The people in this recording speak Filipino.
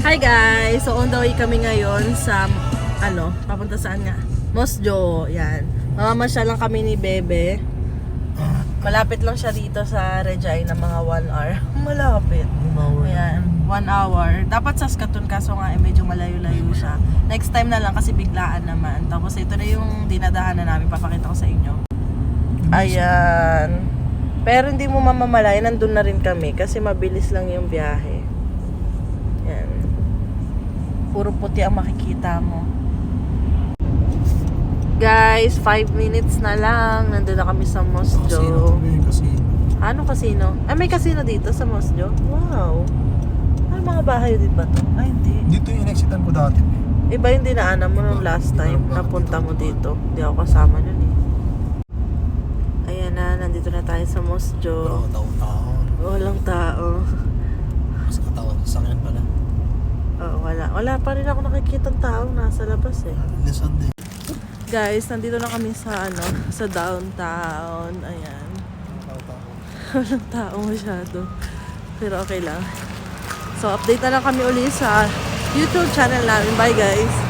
Hi guys! So on the way kami ngayon sa, papunta saan nga? Mosjo, yan. Mamamasyal lang kami ni Bebe. Malapit lang siya dito sa Regina, mga 1 hour. Malapit. Ayan, 1 hour. Dapat Saskatoon kaso nga medyo malayo-layo siya. Next time na lang kasi biglaan naman. Tapos ito na yung dinadahanan namin, papakita ko sa inyo. Ayan. Pero hindi mo mamamalay, nandun na rin kami kasi mabilis lang yung biyahe. Yan. Puro puti ang makikita mo. Guys, 5 minutes na lang. Nandun na kami sa Mosjo. Casino. Ano casino? Ay, may casino dito sa Mosjo? Wow. Ay, mga bahay din ba to? Ay, hindi. Dito yung in-exitan ko dati. Iba yung dinaanan mo nung last time. Napunta mo dito. Hindi ako kasama nun eh. Ayan na, nandito na tayo sa Mosjo. Oo, tao-tao. Walang tao. Mas katawan sa sakyan pala. Oo, wala. Wala pa rin ako nakikitang tao nasa labas eh. Listen din. Guys, nandito na kami sa sa downtown. Ayan. Tao-tao. Walang tao masyado. Pero okay lang. So, update na lang kami uli sa YouTube channel namin. Bye guys!